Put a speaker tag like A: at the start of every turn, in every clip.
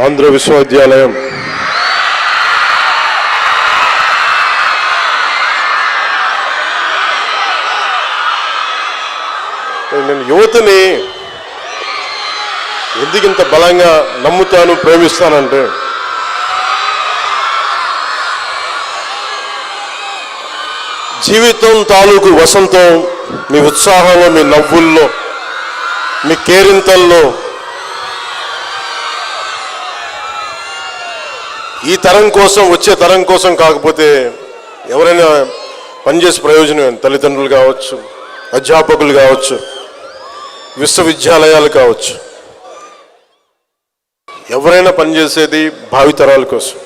A: ఆంధ్ర విశ్వవిద్యాలయం నేను యువతని ఎందుకు ఇంత బలంగా నమ్ముతాను, ప్రేమిస్తానంటే జీవితం తాలూకు వసంతం మీ ఉత్సాహంలో, మీ నవ్వుల్లో, మీ కేరింతల్లో ఈ తరం కోసం, వచ్చే తరం కోసం కాకపోతే ఎవరైనా పనిచేసే ప్రయోజనం తల్లిదండ్రులు కావచ్చు, అధ్యాపకులు కావచ్చు, విశ్వవిద్యాలయాలు కావచ్చు, ఎవరైనా పనిచేసేది భావితరాల కోసం.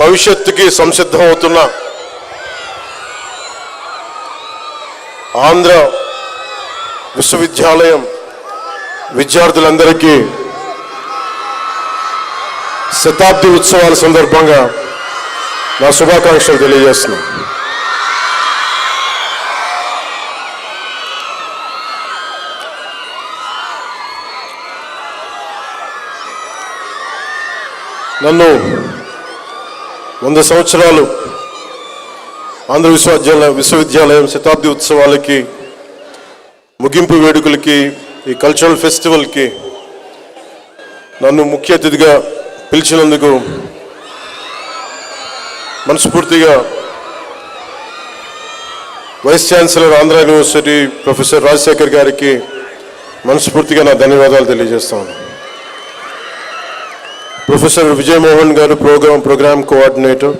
A: భవిష్యత్తుకి సంసిద్ధం అవుతున్న ఆంధ్ర విశ్వవిద్యాలయం విద్యార్థులందరికీ శతాబ్ది ఉత్సవాల సందర్భంగా నా శుభాకాంక్షలు తెలియజేస్తున్నాను. నన్ను 100 సంవత్సరాలు ఆంధ్ర విశ్వవిద్యాలయం శతాబ్ది ఉత్సవాలకి, ముగింపు వేడుకలకి, ఈ కల్చరల్ ఫెస్టివల్కి నన్ను ముఖ్య అతిథిగా పిలిచినందుకు మనస్ఫూర్తిగా vice chancellor Andhra university professor Rajasekhar గారికి మనస్ఫూర్తిగా నా ధన్యవాదాలు తెలియజేస్తాను. ప్రొఫెసర్ విజయమోహన్ గారు program coordinator,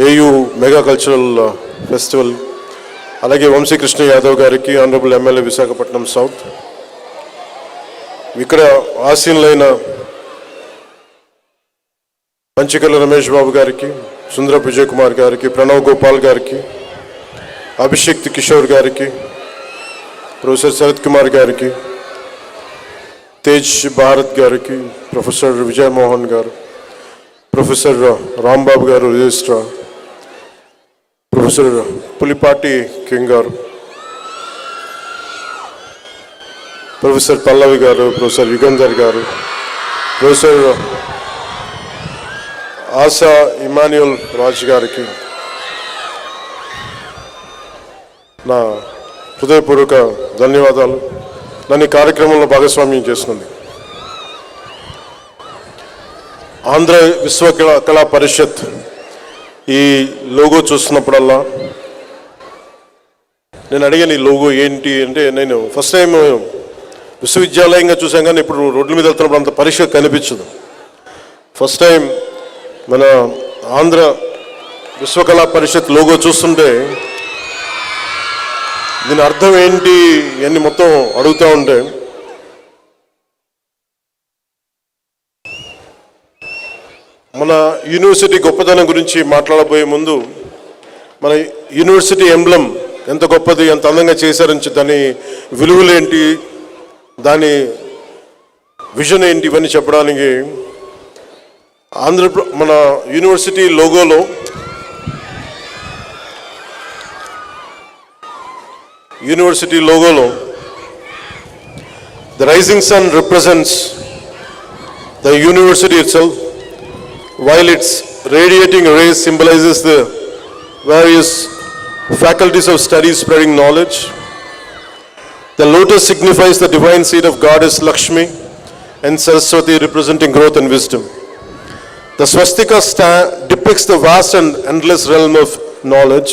A: AU mega cultural festival, అలాగే వంశీకృష్ణ యాదవ్ గారికి, ఆనరబుల్ ఎమ్మెల్యే విశాఖపట్నం సౌత్, ఇక్కడ ఆసీనులైన పంచకల్ల రమేష్ బాబు గారికి, సుందరపు విజయ్ కుమార్ గారికి, ప్రణవ్ గోపాల్ గారికి, అభిషేక్ కిషోర్ గారికి, ప్రొఫెసర్ శరత్ కుమార్ గారికి, తేజ్ భారత్ గారికి, ప్రొఫెసర్ విజయమోహన్ గారు, ప్రొఫెసర్ రాంబాబు గారు రిజిస్ట్రార్, ప్రొఫెసర్ పులిపాటి కింగ్ గారు, ప్రొఫెసర్ పల్లవి గారు, ప్రొఫెసర్ యుగంధర్ గారు, ప్రొఫెసర్ ఆశా ఇమాన్యుల్ రాజ్ గారికి నా హృదయపూర్వక ధన్యవాదాలు. నన్ను ఈ కార్యక్రమంలో భాగస్వామ్యం చేస్తుంది. ఆంధ్ర విశ్వకళా పరిషత్ ఈ లోగో చూస్తున్నప్పుడల్లా నేను అడిగాను, ఈ లోగో ఏంటి అంటే, నేను ఫస్ట్ టైం విశ్వవిద్యాలయంగా చూసాం కానీ ఇప్పుడు రోడ్ల మీద వెళ్తున్నప్పుడు అంత పరిషత్ కనిపించదు. ఫస్ట్ టైం మన ఆంధ్ర విశ్వకళా పరిషత్ లోగో చూస్తుంటే దీని అర్థం ఏంటి అని మొత్తం అడుగుతూ ఉంటే, మన యూనివర్సిటీ గొప్పదనం గురించి మాట్లాడబోయే ముందు మన యూనివర్సిటీ ఎంబ్లం ఎంత గొప్పది, ఎంత అందంగా చేశారని, దాని విలువలేంటి, దాని విజన్ ఏంటి, ఇవన్నీ చెప్పడానికి మన university లోగోలో the rising sun represents the university itself, while its radiating rays symbolizes the various faculties of study spreading knowledge. The lotus signifies the divine seed of goddess Lakshmi and Saraswati, representing growth and wisdom. The swastika depicts the vast and endless realm of knowledge.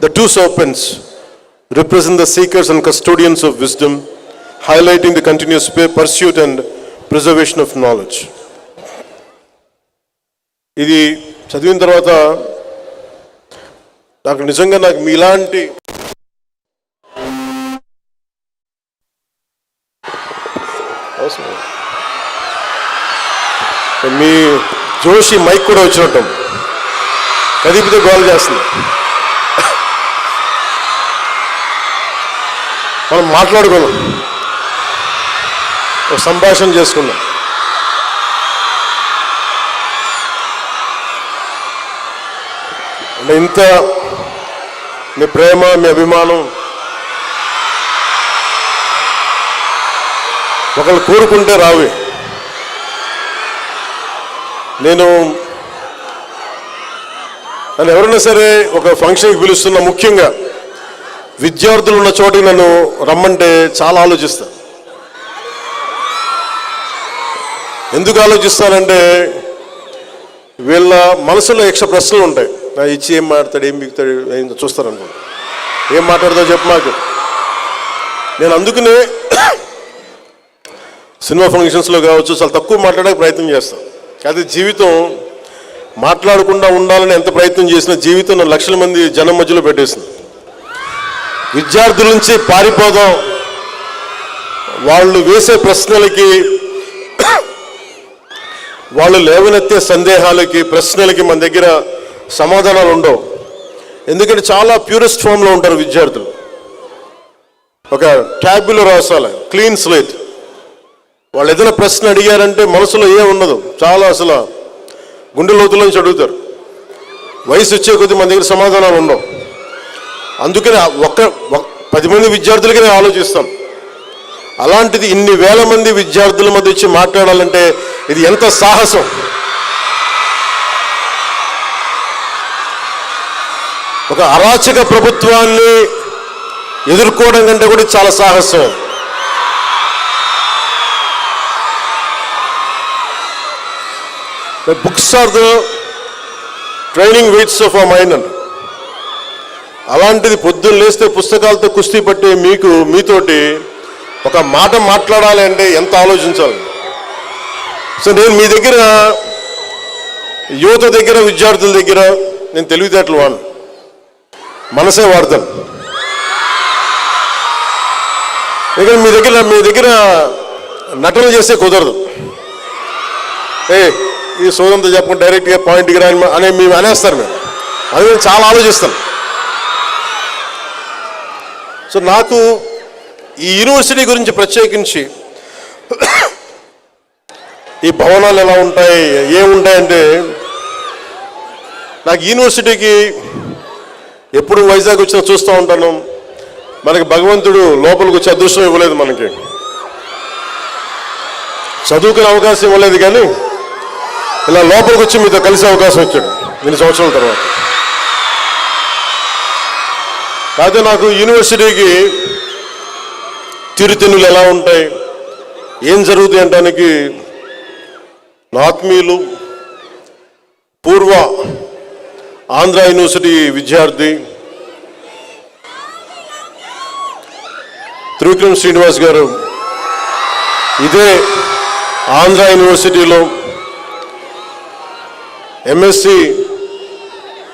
A: The two serpents represent the seekers and custodians of wisdom, highlighting the continuous pursuit and preservation of knowledge. ఇది చదివిన తర్వాత నాకు మీలాంటి మీ Joshi mic కూడా వచ్చినట్టు కదిపితే goal చేస్తుంది. మనం మాట్లాడుకున్నాం, ఒక సంభాషణ చేసుకున్నాం. అంటే ఇంత మీ ప్రేమ, మీ అభిమానం ఒకళ్ళు కోరుకుంటే రావి. నన్ను ఎవరైనా సరే ఒక ఫంక్షన్కి పిలుస్తున్నా, ముఖ్యంగా విద్యార్థులు ఉన్న చోటికి నన్ను రమ్మంటే చాలా ఆలోచిస్తాను. ఎందుకు ఆలోచిస్తానంటే వీళ్ళ మనసులో యక్ష ప్రశ్నలు ఉంటాయి. నా ఇచ్చి ఏం మాట్లాడతాడు, ఏం బిగుతాడు, ఏం చూస్తారనుకో, ఏం మాట్లాడతావు చెప్పు మాకు. నేను అందుకనే సినిమా ఫంక్షన్స్లో కావచ్చు చాలా తక్కువ మాట్లాడడానికి ప్రయత్నం చేస్తాను. అది జీవితం మాట్లాడకుండా ఉండాలని ఎంత ప్రయత్నం చేసినా జీవితం నన్ను లక్షల మంది జనం మధ్యలో పెట్టేసింది. విద్యార్థుల నుంచి పారిపోదాం, వాళ్ళు వేసే ప్రశ్నలకి, వాళ్ళు లేవనెత్తే సందేహాలకి, ప్రశ్నలకి మన దగ్గర సమాధానాలు ఉండవు. ఎందుకంటే చాలా ప్యూరెస్ట్ ఫామ్లో ఉంటారు విద్యార్థులు. ఒక ట్యాబ్లో రాసాలి, క్లీన్ స్లేట్. వాళ్ళు ఏదైనా ప్రశ్న అడిగారంటే మనసులో ఏం ఉండదు, చాలా అసలు గుండె లోతులోంచి అడుగుతారు. వయసు వచ్చే కొద్దీ మన దగ్గర సమాధానాలు ఉండవు. అందుకని 10 మంది విద్యార్థులకి నేను ఆలోచిస్తాను. అలాంటిది ఇన్ని వేల మంది విద్యార్థుల మధ్య వచ్చి మాట్లాడాలంటే ఇది ఎంత సాహసం. ఒక అరాచక ప్రభుత్వాన్ని ఎదుర్కోవడం కంటే కూడా చాలా సాహసం. Books are the training weights of our mind అంట. అలాంటిది పొద్దున్న లేస్తే పుస్తకాలతో కుస్తీ పట్టే మీతోటి ఒక మాట మాట్లాడాలి అంటే ఎంత ఆలోచించాలి. సో నేను మీ దగ్గర, యువత దగ్గర, విద్యార్థుల దగ్గర నేను తెలివితేటలు వాడు, మనసే వాడతాను. ఇక్కడ మీ దగ్గర నటన చేస్తే కుదరదు. ఈ సోదంతో చెప్పకుండా డైరెక్ట్గా పాయింట్కి రాని అనే మేము అనేస్తారు. అది నేను చాలా ఆలోచిస్తాను. సో నాకు ఈ యూనివర్సిటీ గురించి ప్రత్యేకించి ఈ భవనాలు ఎలా ఉంటాయి, ఏముంటాయంటే, నాకు యూనివర్సిటీకి ఎప్పుడు వైజాగ్ వచ్చినా చూస్తూ ఉంటాను. మనకి భగవంతుడు లోపలికి వచ్చే అదృష్టం ఇవ్వలేదు, మనకి చదువుకునే అవకాశం ఇవ్వలేదు, కానీ ఇలా లోపలికి వచ్చి మీతో కలిసే అవకాశం వచ్చాడు 2 సంవత్సరాల తర్వాత. కాకపోతే నాకు యూనివర్సిటీకి తీరుతెన్నులు ఎలా ఉంటాయి, ఏం జరుగుతాయి అంటానికి నా ఆత్మీయులు, పూర్వ ఆంధ్ర యూనివర్సిటీ విద్యార్థి త్రివిక్రమ్ శ్రీనివాస్ గారు ఇదే ఆంధ్ర యూనివర్సిటీలో ఎంఎస్సి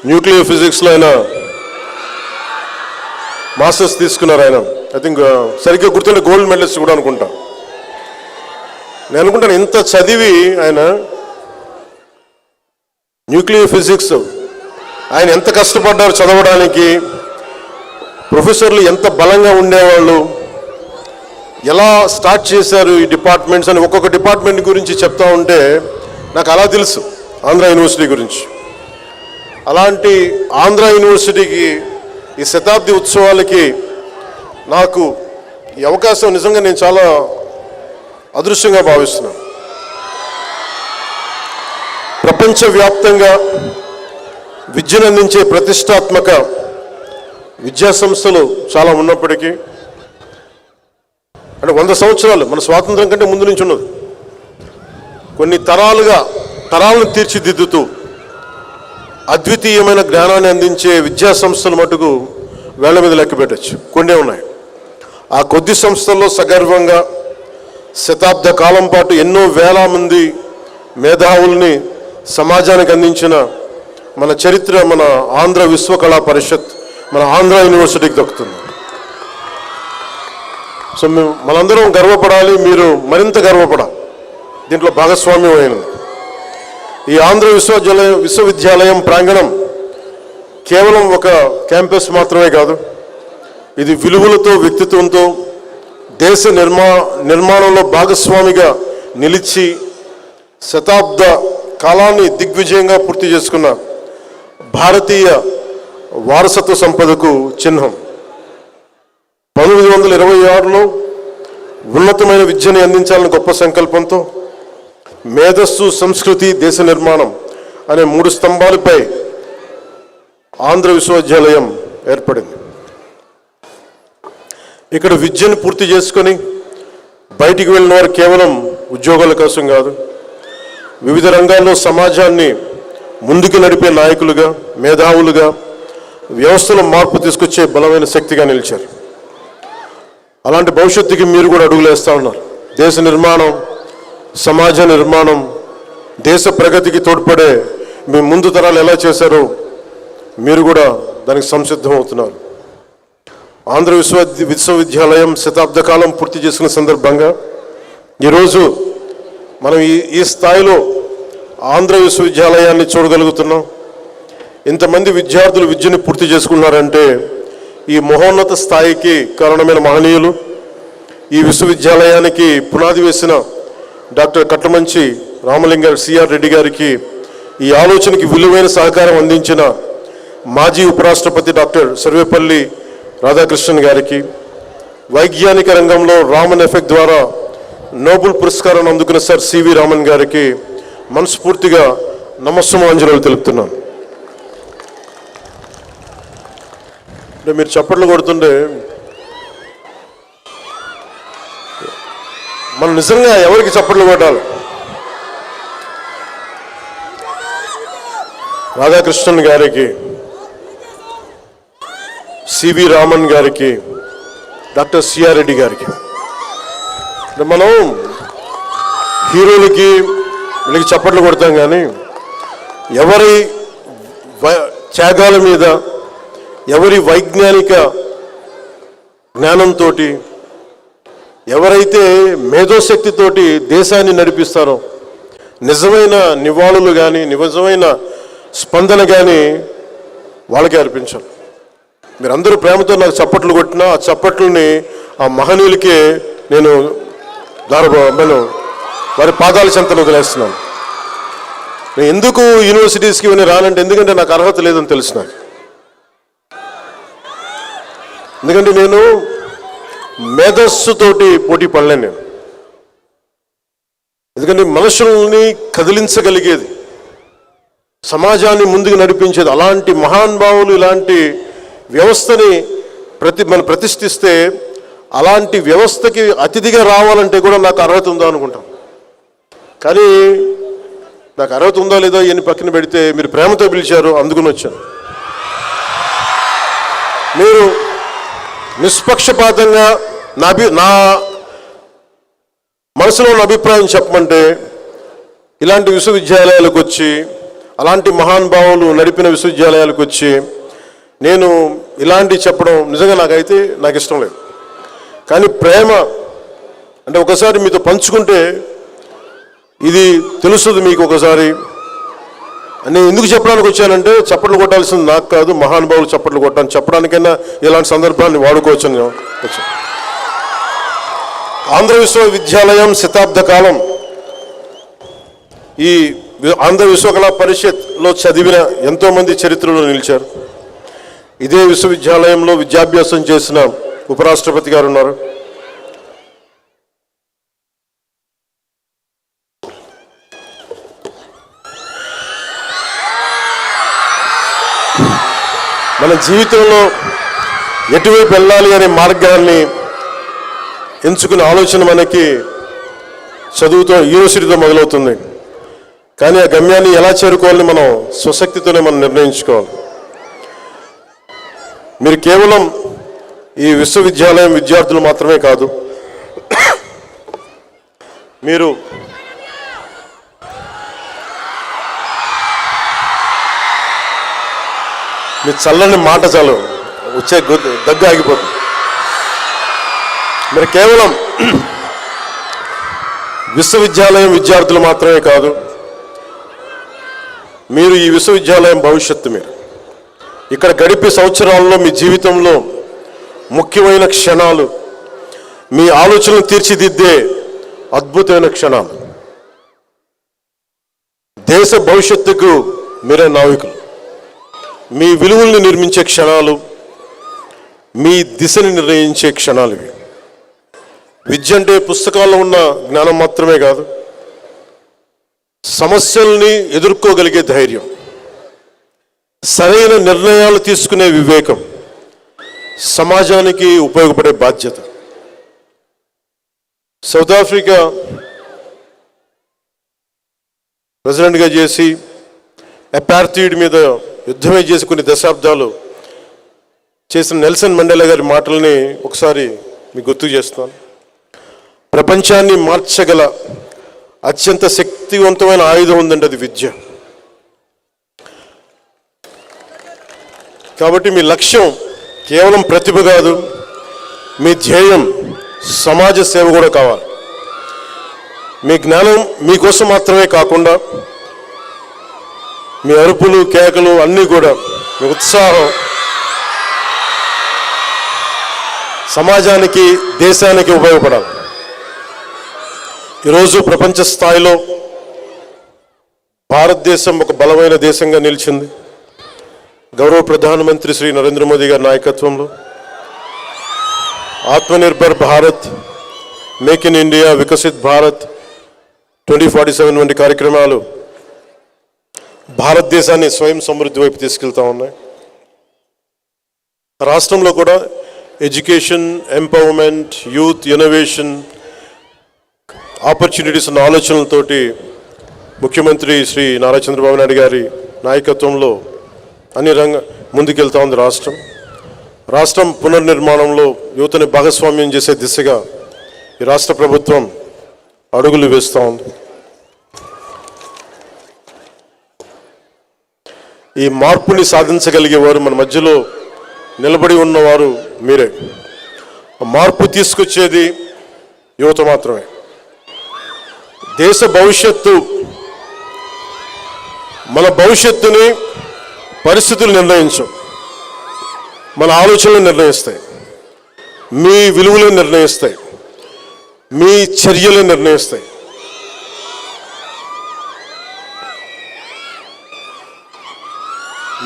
A: న్యూక్లియర్ ఫిజిక్స్లో ఆయన మాస్టర్స్ తీసుకున్నారు. ఆయన ఐ థింక్ సరిగ్గా గుర్తుంటే గోల్డ్ మెడలిస్ట్ కూడా అనుకుంటా. నేను అనుకుంటాను ఇంత చదివి ఆయన న్యూక్లియర్ ఫిజిక్స్ ఆయన ఎంత కష్టపడ్డారు చదవడానికి, ప్రొఫెసర్లు ఎంత బలంగా ఉండేవాళ్ళు, ఎలా స్టార్ట్ చేశారు ఈ డిపార్ట్మెంట్స్ అని ఒక్కొక్క డిపార్ట్మెంట్ గురించి చెప్తా ఉంటే నాకు అలా తెలుసు ఆంధ్ర యూనివర్సిటీ గురించి. అలాంటి ఆంధ్ర యూనివర్సిటీకి ఈ శతాబ్ది ఉత్సవాలకి నాకు ఈ అవకాశం నిజంగా నేను చాలా అదృష్టంగా భావిస్తున్నాను. ప్రపంచవ్యాప్తంగా విద్యను అందించే ప్రతిష్టాత్మక విద్యా సంస్థలు చాలా ఉన్నప్పటికీ, అంటే 100 సంవత్సరాలు మన స్వాతంత్రం కంటే ముందు నుంచి ఉన్నది, కొన్ని తరాలను తీర్చిదిద్దుతూ అద్వితీయమైన జ్ఞానాన్ని అందించే విద్యా సంస్థలు మటుకు వేళ్ల మీద లెక్క పెట్టచ్చు, కొన్నే ఉన్నాయి. ఆ కొద్ది సంస్థల్లో సగర్వంగా శతాబ్ద కాలం పాటు ఎన్నో వేల మంది మేధావుల్ని సమాజానికి అందించిన మన చరిత్ర మన ఆంధ్ర విశ్వకళా పరిషత్, మన ఆంధ్ర యూనివర్సిటీకి దక్కుతుంది. సో మనందరం గర్వపడాలి, మీరు మరింత గర్వపడాలి, దీంట్లో భాగస్వామ్యం అయినది. ఈ ఆంధ్ర విశ్వవిద్యాలయం ప్రాంగణం కేవలం ఒక క్యాంపస్ మాత్రమే కాదు, ఇది విలువలతో, వ్యక్తిత్వంతో దేశ నిర్మాణంలో భాగస్వామిగా నిలిచి శతాబ్ద కాలాన్ని దిగ్విజయంగా పూర్తి చేసుకున్న భారతీయ వారసత్వ సంపదకు చిహ్నం. 1926లో ఉన్నతమైన విద్యను అందించాలని గొప్ప సంకల్పంతో మేధస్సు, సంస్కృతి, దేశ నిర్మాణం అనే 3 స్తంభాలపై ఆంధ్ర విశ్వవిద్యాలయం ఏర్పడింది. ఇక్కడ విద్యను పూర్తి చేసుకొని బయటికి వెళ్ళిన వారు కేవలం ఉద్యోగాల కోసం కాదు, వివిధ రంగాల్లో సమాజాన్ని ముందుకు నడిపే నాయకులుగా, మేధావులుగా, వ్యవస్థలో మార్పు తీసుకొచ్చే బలమైన శక్తిగా నిలిచారు. అలాంటి భవిష్యత్తుకి మీరు కూడా అడుగులేస్తూ ఉన్నారు. దేశ నిర్మాణం, సమాజ నిర్మాణం, దేశ ప్రగతికి తోడ్పడే మీ ముందు తరాలు ఎలా చేశారో మీరు కూడా దానికి సంసిద్ధం అవుతున్నారు. ఆంధ్ర విశ్వవిద్యాలయం శతాబ్ద కాలం పూర్తి చేసుకున్న సందర్భంగా ఈరోజు మనం ఈ స్థాయిలో ఆంధ్ర విశ్వవిద్యాలయాన్ని చూడగలుగుతున్నాం. ఇంతమంది విద్యార్థులు విద్యను పూర్తి చేసుకున్నారంటే ఈ మహోన్నత స్థాయికి కారణమైన మహనీయులు, ఈ విశ్వవిద్యాలయానికి పునాది వేసిన డాక్టర్ కట్టమంచి రామలింగ సిఆర్ రెడ్డి గారికి, ఈ ఆలోచనకి విలువైన సహకారం అందించిన మాజీ ఉపరాష్ట్రపతి డాక్టర్ సర్వేపల్లి రాధాకృష్ణన్ గారికి, వైజ్ఞానిక రంగంలో రామన్ ఎఫెక్ట్ ద్వారా నోబెల్ పురస్కారాన్ని అందుకున్న సార్ సివి రామన్ గారికి మనస్ఫూర్తిగా నమస్సుమాంజలు తెలుపుతున్నాను. అంటే మీరు చప్పట్లు కొడుతుంటే మనం నిజంగా ఎవరికి చప్పట్లు కొట్టాలి? రాధాకృష్ణన్ గారికి, సివి రామన్ గారికి, డాక్టర్ సిఆర్ రెడ్డి గారికి. మనం హీరోలకి వీళ్ళకి చప్పట్లు కొడతాం, కానీ ఎవరి త్యాగాల మీద, ఎవరి వైజ్ఞానిక జ్ఞానంతో, ఎవరైతే మేధోశక్తితోటి దేశాన్ని నడిపిస్తారో నిజమైన నివాళులు కానీ, నిజమైన స్పందన కానీ వాళ్ళకే అర్పించాలి. మీరందరూ ప్రేమతో నాకు చప్పట్లు కొట్టినా ఆ చప్పట్లని ఆ మహనీయులకే నేను వారి పాదాల చెంతను వదిలేస్తున్నాను. నేను ఎందుకు యూనివర్సిటీస్కి ఇవన్నీ రానంటే, ఎందుకంటే నాకు అర్హత లేదని తెలుసు నాకు. ఎందుకంటే నేను మేధస్సుతోటి పోటీ పడలేను నేను. ఎందుకంటే మనుషుల్ని కదిలించగలిగేది, సమాజాన్ని ముందుకు నడిపించేది అలాంటి మహానుభావులు, ఇలాంటి వ్యవస్థని మనం ప్రతిష్ఠిస్తే అలాంటి వ్యవస్థకి అతిథిగా రావాలంటే కూడా నాకు అర్హత ఉందా అనుకుంటాం. కానీ నాకు అర్హత ఉందా లేదో ఇవన్నీ పక్కన పెడితే మీరు ప్రేమతో పిలిచారు, అందుకుని వచ్చాను. మీరు నిష్పక్షపాతంగా నా మనసులో ఉన్న అభిప్రాయం చెప్పమంటే, ఇలాంటి విశ్వవిద్యాలయాలకు వచ్చి, అలాంటి మహానుభావులు నడిపిన విశ్వవిద్యాలయాలకు వచ్చి నేను ఇలాంటి చెప్పడం నిజంగా నాకు ఇష్టం లేదు. కానీ ప్రేమ అంటే ఒకసారి మీతో పంచుకుంటే ఇది తెలుస్తుంది మీకు. ఒకసారి నేను ఎందుకు చెప్పడానికి వచ్చానంటే, చప్పట్లు కొట్టాల్సింది నాకు కాదు, మహానుభావులు చప్పట్లు కొట్టాను చెప్పడానికైనా ఇలాంటి సందర్భాన్ని వాడుకోవచ్చని వచ్చాను. ఆంధ్ర విశ్వవిద్యాలయం శతాబ్ద కాలం ఈ ఆంధ్ర విశ్వకళా పరిషత్లో చదివిన ఎంతోమంది చరిత్రలో నిలిచారు. ఇదే విశ్వవిద్యాలయంలో విద్యాభ్యాసం చేసిన ఉపరాష్ట్రపతి గారు ఉన్నారు. మన జీవితంలో ఎటువైపు వెళ్ళాలి అనే మార్గాన్ని ఎంచుకునే ఆలోచన మనకి చదువుతో, యూనివర్సిటీతో మొదలవుతుంది. కానీ ఆ గమ్యాన్ని ఎలా చేరుకోవాలని మనం స్వశక్తితోనే మనం నిర్ణయించుకోవాలి. మీరు కేవలం ఈ విశ్వవిద్యాలయం విద్యార్థులు మాత్రమే కాదు, మీరు మీ చల్లని మాట చాలు వచ్చే దగ్గు ఆగిపోతుంది. మీరు కేవలం విశ్వవిద్యాలయం విద్యార్థులు మాత్రమే కాదు, మీరు ఈ విశ్వవిద్యాలయం భవిష్యత్తు. మీరు ఇక్కడ గడిపే సంవత్సరాల్లో మీ జీవితంలో ముఖ్యమైన క్షణాలు, మీ ఆలోచనలు తీర్చిదిద్దే అద్భుతమైన క్షణాలు. దేశ భవిష్యత్తుకు మీరే నావికులు. మీ విలువల్ని నిర్మించే క్షణాలు, మీ దిశని నిర్ణయించే క్షణాలు ఇవి. విద్య అంటే పుస్తకాల్లో ఉన్న జ్ఞానం మాత్రమే కాదు, సమస్యల్ని ఎదుర్కోగలిగే ధైర్యం, సరైన నిర్ణయాలు తీసుకునే వివేకం, సమాజానికి ఉపయోగపడే బాధ్యత. సౌత్ ఆఫ్రికా ప్రెసిడెంట్గా చేసి అపార్థైడ్ మీద యుద్ధమే చేసి కొన్ని దశాబ్దాలు చేసిన నెల్సన్ మండేలా గారి మాటల్ని ఒకసారి మీకు గుర్తు చేస్తున్నాను. ప్రపంచాన్ని మార్చగల అత్యంత శక్తివంతమైన ఆయుధం ఉందండి, అది విద్య. కాబట్టి మీ లక్ష్యం కేవలం ప్రతిభ కాదు, మీ ధ్యేయం సమాజ సేవ కూడా కావాలి. మీ జ్ఞానం మీకోసం మాత్రమే కాకుండా మీ అరుపులు కేకలు అన్నీ కూడా, మీ ఉత్సాహం సమాజానికి దేశానికి ఉపయోగపడాలి. ఈరోజు ప్రపంచ స్థాయిలో భారతదేశం ఒక బలమైన దేశంగా నిలిచింది. గౌరవ ప్రధానమంత్రి శ్రీ నరేంద్ర మోదీ గారి నాయకత్వంలో Atmanirbhar Bharat, make in India, Viksit Bharat 2047 వంటి కార్యక్రమాలు భారతదేశాన్ని స్వయం సమృద్ధి వైపు తీసుకెళ్తా ఉన్నాయి. రాష్ట్రంలో కూడా education, empowerment, youth, innovation, opportunities అన్న ఆలోచనలతోటి ముఖ్యమంత్రి శ్రీ నారా చంద్రబాబు నాయుడు గారి నాయకత్వంలో అన్ని ముందుకెళ్తా ఉంది రాష్ట్రం. రాష్ట్రం పునర్నిర్మాణంలో యువతని భాగస్వామ్యం చేసే దిశగా ఈ రాష్ట్ర ప్రభుత్వం అడుగులు వేస్తూ ఉంది. ఈ మార్పుని సాధించగలిగేవారు, మన మధ్యలో నిలబడి ఉన్నవారు మీరే. మార్పు తీసుకొచ్చేది యువత మాత్రమే. దేశ భవిష్యత్తు, మన భవిష్యత్తుని పరిస్థితులు నిర్ణయించు, మన ఆలోచనలు నిర్ణయిస్తాయి, మీ విలువలు నిర్ణయిస్తాయి, మీ చర్యలు నిర్ణయిస్తాయి.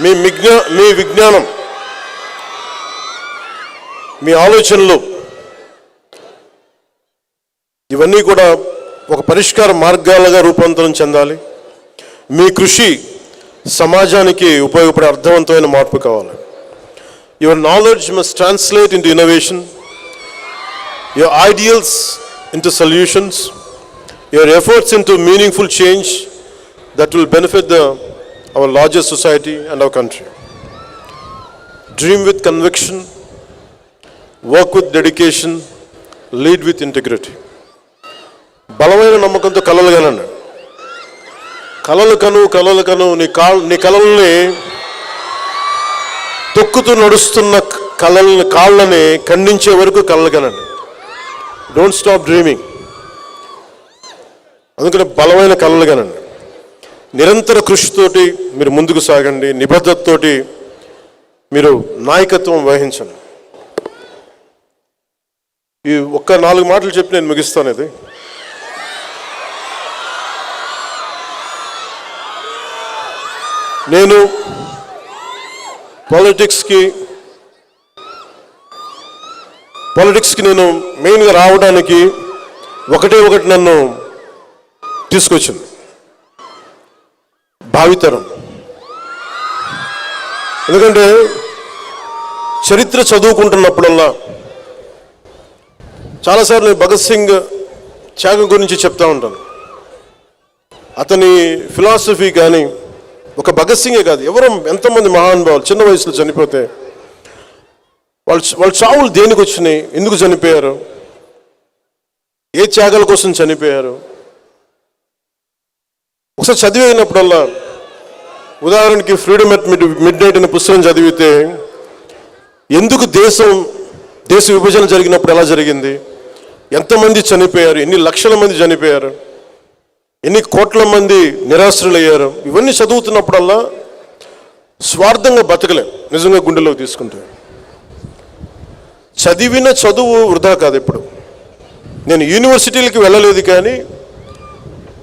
A: మీ విజ్ఞానం, మీ ఆలోచనలు, ఇవన్నీ కూడా ఒక పరిష్కార మార్గాలుగా రూపాంతరం చెందాలి. మీ కృషి సమాజానికి ఉపయోగపడే అర్థవంతమైన మార్పు కావాలి. Your knowledge must translate into innovation, your ideals into solutions, your efforts into meaningful change that will benefit our larger society and our country. Dream with conviction, work with dedication, lead with integrity. బలమైన నమ్మకంతో కలలు కనండి. కలలు కను నీ కలల్ని తొక్కుతూ నడుస్తున్న కాళ్ళని ఖండించే వరకు కలలు కనండి. Don't stop dreaming. అందుకని బలమైన కలలు కనండి. నిరంతర కృషితోటి మీరు ముందుకు సాగండి. నిబద్ధతతోటి మీరు నాయకత్వం వహించండి. ఈ ఒక్క 4 మాటలు చెప్పి నేను ముగిస్తాను. ఇది నేను పాలిటిక్స్కి నేను మెయిన్గా రావడానికి ఒకటి నన్ను తీసుకొచ్చింది, భావితరం. ఎందుకంటే చరిత్ర చదువుకుంటున్నప్పుడల్లా చాలాసార్లు నేను భగత్ సింగ్ త్యాగం గురించి చెప్తా ఉంటాను. అతని ఫిలాసఫీ కానీ, ఒక భగత్ సింగే కాదు, ఎంతమంది మహానుభావులు చిన్న వయసులో చనిపోతే వాళ్ళ చావులు దేనికి వచ్చినాయి, ఎందుకు చనిపోయారు, ఏ త్యాగాల కోసం చనిపోయారు, ఒకసారి చదివినప్పుడల్లా, ఉదాహరణకి ఫ్రీడమ్ ఎట్ మిడ్ నైట్ అనే పుస్తకం చదివితే ఎందుకు దేశ విభజన జరిగినప్పుడు ఎలా జరిగింది, ఎంతమంది చనిపోయారు, ఎన్ని లక్షల మంది చనిపోయారు, ఎన్ని కోట్ల మంది నిరాశ్రులయ్యారు, ఇవన్నీ చదువుతున్నప్పుడల్లా స్వార్థంగా బతకలేం నిజంగా గుండెలోకి తీసుకుంటే. చదివిన చదువు వృధా కాదు. ఇప్పుడు నేను యూనివర్సిటీలకి వెళ్ళలేదు,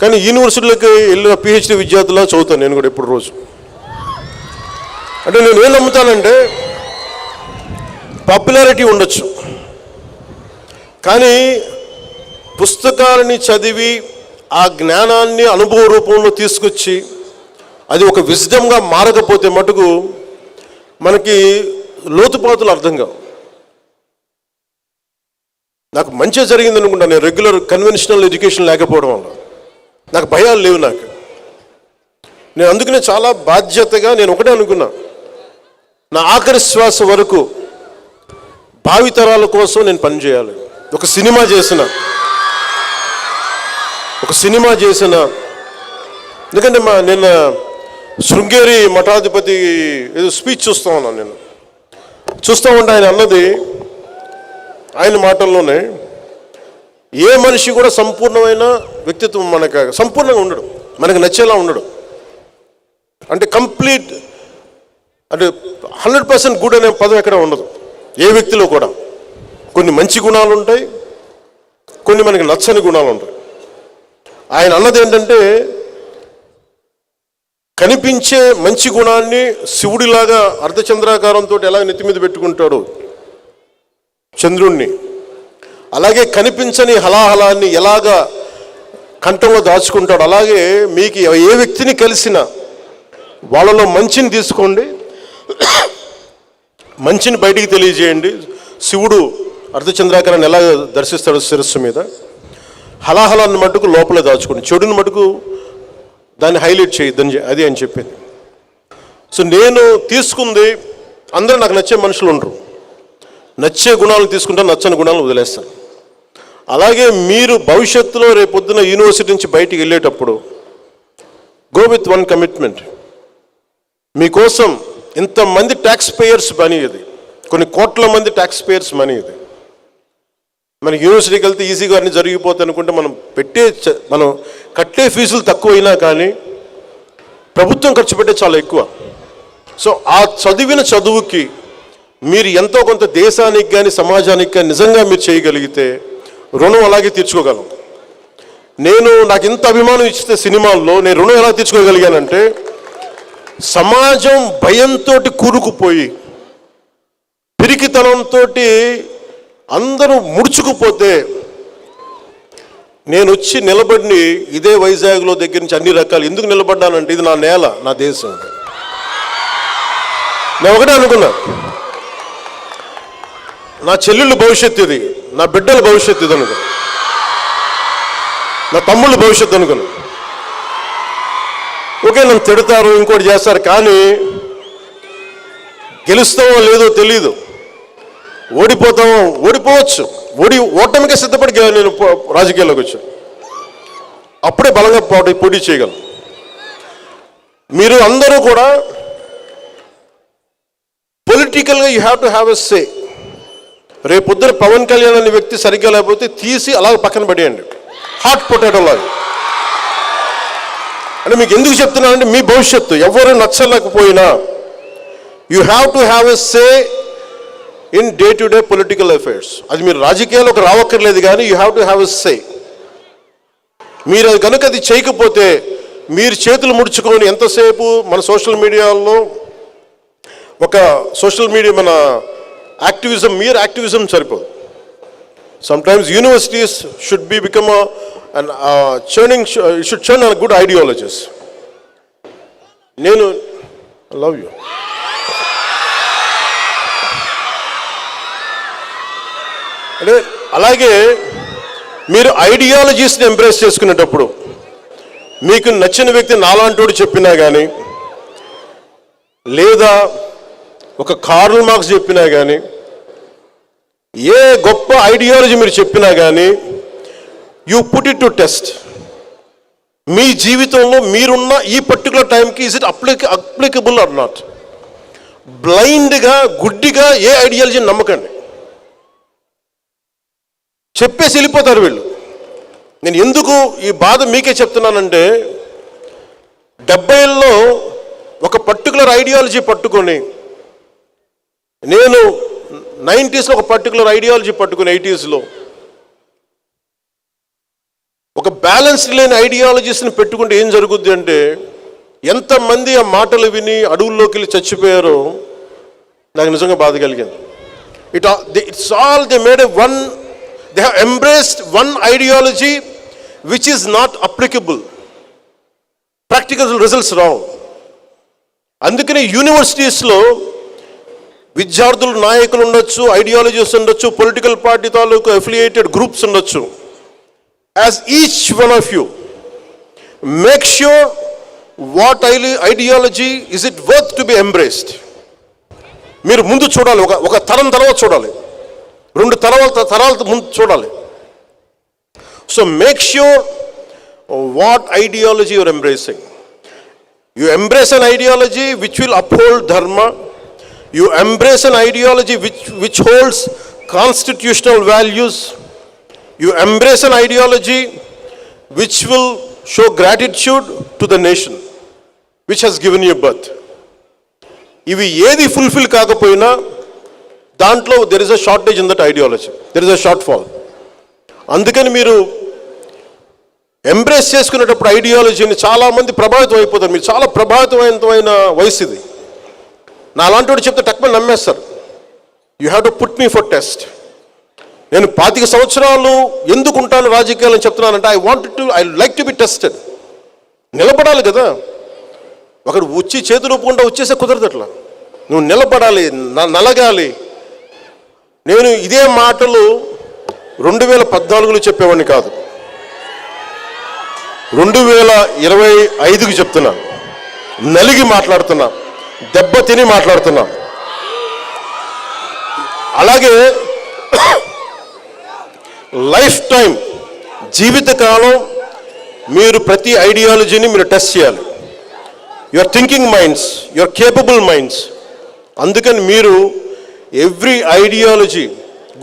A: కానీ యూనివర్సిటీలకి వెళ్ళిన పిహెచ్డి విద్యార్థులా చదువుతాను నేను కూడా ఎప్పుడు రోజు. అంటే నేను ఏం నమ్ముతానంటే పాపులారిటీ ఉండొచ్చు, కానీ పుస్తకాలని చదివి ఆ జ్ఞానాన్ని అనుభవ రూపంలో తీసుకొచ్చి అది ఒక విజ్డమ్గా మారకపోతే మటుకు మనకి లోతుపాతులు అర్థం కావు. నాకు మంచిగా జరిగింది అనుకుంటా, నేను రెగ్యులర్ కన్వెన్షనల్ ఎడ్యుకేషన్ లేకపోవడం వల్ల నాకు భయాలు లేవు. నేను అందుకనే చాలా బాధ్యతగా నేను ఒకటే అనుకున్నా, నా ఆఖరి శ్వాస వరకు భావితరాల కోసం నేను పనిచేయాలి. ఒక సినిమా చేసిన ఎందుకంటే నిన్న శృంగేరి మఠాధిపతి ఏదో స్పీచ్ చూస్తూ ఉన్నాను. నేను చూస్తూ ఉంటే ఆయన అన్నది, ఆయన మాటల్లోనే, ఏ మనిషి కూడా సంపూర్ణమైన వ్యక్తిత్వం మనకు సంపూర్ణంగా ఉండడు, మనకు నచ్చేలా ఉండడు. అంటే కంప్లీట్ అంటే 100% గుడ్ అనే పదం ఎక్కడ ఉండదు ఏ వ్యక్తిలో కూడా. కొన్ని మంచి గుణాలు ఉంటాయి, కొన్ని మనకి నచ్చని గుణాలు ఉంటాయి. ఆయన అన్నది ఏంటంటే, కనిపించే మంచి గుణాన్ని శివుడిలాగా అర్ధచంద్రాకారంతో ఎలా నెత్తి మీద పెట్టుకుంటాడు చంద్రుణ్ణి, అలాగే కనిపించని హలాహలాన్ని ఎలాగా కంఠంలో దాచుకుంటాడు, అలాగే మీకు ఏ వ్యక్తిని కలిసినా వాళ్ళలో మంచిని తీసుకోండి, మంచిని బయటికి తెలియజేయండి. శివుడు అర్ధచంద్రాకారాన్ని ఎలా దర్శిస్తాడు శిరస్సు మీద, హలాహలాన్ని మటుకు లోపలే దాచుకోండి, చెడుని మటుకు దాన్ని హైలైట్ చేయొద్దని అది అని చెప్పింది. సో నేను తీసుకుంది, అందరూ నాకు నచ్చే మనుషులు ఉండరు, నచ్చే గుణాలను తీసుకుంటాను, నచ్చని గుణాలను వదిలేస్తాను. అలాగే మీరు భవిష్యత్తులో రేపొద్దున యూనివర్సిటీ నుంచి బయటికి వెళ్ళేటప్పుడు గో విత్ వన్ కమిట్మెంట్. మీకోసం ఇంతమంది ట్యాక్స్ పేయర్స్ మనీ, ఇది కొన్ని కోట్ల మంది ట్యాక్స్ పేయర్స్ మనీ, ఇది మనకి యూనివర్సిటీకి వెళ్తే ఈజీగా అన్నీ జరిగిపోతాయి అనుకుంటే మనం కట్టే ఫీజులు తక్కువైనా కానీ ప్రభుత్వం ఖర్చు పెట్టే చాలా ఎక్కువ. సో ఆ చదివిన చదువుకి మీరు ఎంతో కొంత దేశానికి కానీ సమాజానికి కానీ నిజంగా మీరు చేయగలిగితే రుణం అలాగే తీర్చుకోగలం. నాకు ఇంత అభిమానం ఇస్తే సినిమాల్లో నేను రుణం ఎలా తీర్చుకోగలిగానంటే, సమాజం భయంతో కూరుకుపోయి పిరికితనంతో అందరూ ముడుచుకుపోతే నేను వచ్చి నిలబడి ఇదే వైజాగ్లో దగ్గర నుంచి అన్ని రకాలు ఎందుకు నిలబడ్డానంటే, ఇది నా నేల, నా దేశం. నేను ఒకటే అనుకున్నా, నా చెల్లెళ్ళ భవిష్యత్తు ఇది, నా బిడ్డల భవిష్యత్తు ఇది అనుకున్నా, నా తమ్ముళ్ళ భవిష్యత్తు అనుకున్నా. ఓకే, నన్ను తిడతారు, ఇంకోటి చేస్తారు, కానీ గెలుస్తామో లేదో తెలీదు, ఓడిపోవచ్చు, ఓటమికే సిద్ధపడి నేను రాజకీయాల్లోకి వచ్చాను. అప్పుడే బలంగా పోటీ చేయగలను. మీరు అందరూ కూడా పొలిటికల్గా you have to have a say. రేపొద్దున పవన్ కళ్యాణ్ అనే వ్యక్తి సరిగ్గా లేకపోతే తీసి అలాగ పక్కన పడేయండి, హాట్ పొటాటో లాగా. అంటే మీకు ఎందుకు చెప్తున్నానంటే, మీ భవిష్యత్తు ఎవరు నచ్చలేకపోయినా you have to have a say in day to day political affairs. అది మీరు రాజకీయాలకు రావక్కర్లేదు, కానీ you have to have a say. మీరు అది కనుక అది చేయకపోతే మీరు చేతులు ముడుచుకొని ఎంతసేపు మన సోషల్ మీడియాలో మన యాక్టివిజం, మీరు యాక్టివిజం సరిపోదు. Sometimes universities should become should churn on good ideologies. నేను లవ్ యూ. అంటే అలాగే మీరు ఐడియాలజీస్ని ఎంప్రెస్ చేసుకునేటప్పుడు మీకు నచ్చిన వ్యక్తి నాలాంటోడు చెప్పినా కానీ, లేదా ఒక కార్ల్ మార్క్స్ చెప్పినా కానీ, ఏ గొప్ప ఐడియాలజీ మీరు చెప్పినా కానీ, you put it to test. మీ జీవితంలో మీరున్న ఈ పర్టికులర్ టైంకి is it applicable or not. బ్లైండ్గా, గుడ్డిగా ఏ ఐడియాలజీని నమ్మకండి. చెప్పేసి వెళ్ళిపోతారు వీళ్ళు. నేను ఎందుకు ఈ బాధ మీకే చెప్తున్నానంటే, 70ల్లో ఒక పర్టికులర్ ఐడియాలజీ పట్టుకొని, నేను 90స్లో ఒక పర్టికులర్ ఐడియాలజీ పట్టుకొని 80స్లో ఒక బ్యాలెన్స్ లేని ఐడియాలజీస్ని పెట్టుకుంటే ఏం జరుగుద్ది అంటే, ఎంతమంది ఆ మాటలు విని అడవుల్లోకి వెళ్ళి చచ్చిపోయారో నాకు నిజంగా బాధ కలిగింది. It's all they made one they have embraced one ideology which is not applicable. Practical results రావు. అందుకని యూనివర్సిటీస్లో విద్యార్థులు నాయకులు ఉండొచ్చు, ఐడియాలజీస్ ఉండొచ్చు, పొలిటికల్ పార్టీ తాలూకు అఫిలియేటెడ్ గ్రూప్స్ ఉండొచ్చు. As each one of you make sure what ideology is it worth to be embraced. మీరు ముందు చూడాలి, ఒక తరం తర్వాత చూడాలి, 2 తరాల ముందు చూడాలి. So make sure what ideology you're embracing. You embrace an ideology which will uphold dharma. You embrace an ideology which holds constitutional values. You embrace an ideology which will show gratitude to the nation which has given you birth. ఇవి ఏది fulfil కాకపోయినా దాంట్లో there is a shortage in that ideology. There is a shortfall. అందుకని మీరు embrace చేసుకునేటప్పుడు ఐడియాలజీని చాలామంది ప్రభావితం అయిపోతారు. మీరు చాలా ప్రభావితమైన వయసు ఇది. నా అలాంటి వాడు చెప్తే టక్మని నమ్మేస్తారు. You have to put me for test. నేను 25 సంవత్సరాలు ఎందుకు ఉంటాను రాజకీయాలని చెప్తున్నానంటే I like to be tested. నిలబడాలి కదా. ఒకడు వచ్చి చేతులు ఒప్పుకుంటా వచ్చేసే కుదరదు. అట్లా నువ్వు నిలబడాలి, నలగాలి. నేను ఇదే మాటలు 2014లో చెప్పేవాడిని కాదు, 2025కి చెప్తున్నా. నలిగి మాట్లాడుతున్నా, దెబ్బ తిని మాట్లాడుతున్నా. అలాగే లైఫ్ టైం, జీవితకాలం మీరు ప్రతి ఐడియాలజీని మీరు టెస్ట్ చేయాలి. Your thinking minds, your capable minds. అందుకని మీరు every ideology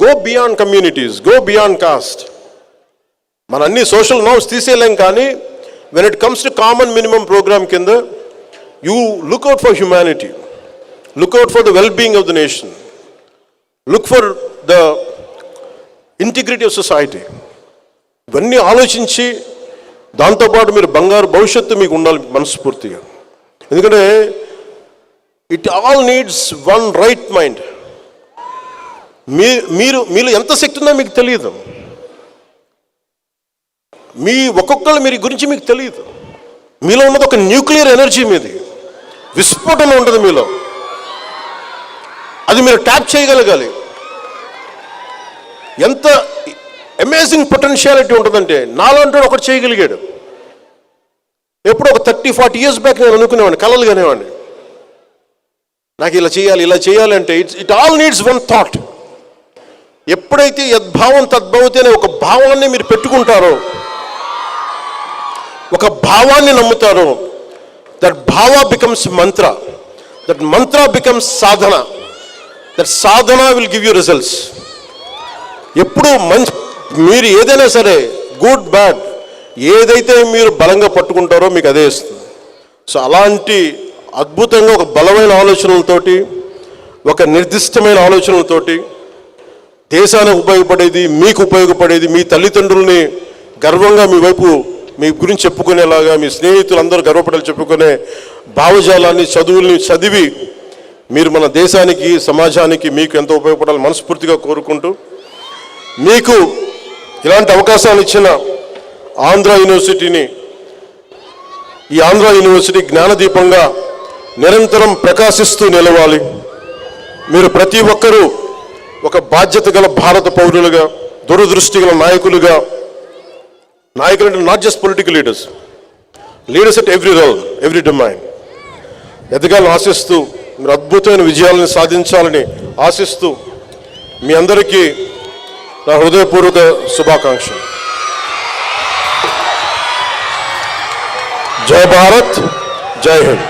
A: go beyond communities, go beyond caste. మన అన్ని సోషల్ నార్మ్స్ తీసేయలేం, కానీ when it comes to common minimum programme కింద you look out for humanity, look out for the well being of the nation, look for the integrity of society. ఇవన్నీ ఆలోచించి దాంతోపాటు మీరు బంగారు భవిష్యత్తు మీకు ఉండాలి మనస్ఫూర్తిగా. ఎందుకంటే it all needs one right mind. మీలో ఎంత శక్తి ఉందో మీకు తెలియదు. ఒక్కొక్కరు మీ గురించి మీకు తెలియదు. మీలో ఉన్నది ఒక న్యూక్లియర్ ఎనర్జీ, మీది విస్ఫోటన ఉంటుంది మీలో. అది మీరు ట్యాప్ చేయగలగాలి. ఎంత అమేజింగ్ పొటెన్షియాలిటీ ఉంటుందంటే నాలాంటి ఒకటి చేయగలిగాడు. ఎప్పుడో ఒక 30-40 years బ్యాక్ నేను అనుకునేవాడిని, కలలు కానివాడిని, నాకు ఇలా చేయాలి అంటే it all needs one thought. ఎప్పుడైతే యద్భావం తద్భవతి అనే ఒక భావాన్ని మీరు పెట్టుకుంటారో, ఒక భావాన్ని నమ్ముతారో, దట్ భావ becomes Mantra, that Mantra becomes Sadhana, that Sadhana will give you results. ఎప్పుడు మీరు ఏదైనా సరే, గుడ్ బ్యాడ్, ఏదైతే మీరు బలంగా పట్టుకుంటారో మీకు అదే ఇస్తుంది. సో అలాంటి అద్భుతంగా ఒక బలమైన ఆలోచనలతోటి, ఒక నిర్దిష్టమైన ఆలోచనలతోటి దేశానికి ఉపయోగపడేది, మీకు ఉపయోగపడేది, మీ తల్లిదండ్రుల్ని గర్వంగా మీ వైపు మీ గురించి చెప్పుకునేలాగా, మీ స్నేహితులందరూ గర్వపడేలా చెప్పుకునే భావజాలాన్ని, చదువుల్ని చదివి మీరు మన దేశానికి, సమాజానికి మీకు ఎంతో ఉపయోగపడాలని మనస్ఫూర్తిగా కోరుకుంటూ, మీకు ఇలాంటి అవకాశాలు ఇచ్చిన ఆంధ్ర యూనివర్సిటీని, ఈ ఆంధ్ర యూనివర్సిటీ జ్ఞానదీపంగా నిరంతరం ప్రకాశిస్తూ నిలవాలి. మీరు ప్రతి ఒక్కరూ ఒక బాధ్యత గల భారత పౌరులుగా, దూరదృష్టి గల నాయకులు అంటే not just political leaders at every role, every domain ఎదగాలని ఆశిస్తూ, మీరు అద్భుతమైన విజయాలను సాధించాలని ఆశిస్తూ, మీ అందరికీ నా హృదయపూర్వక శుభాకాంక్షలు. జై భారత్, జై హింద్.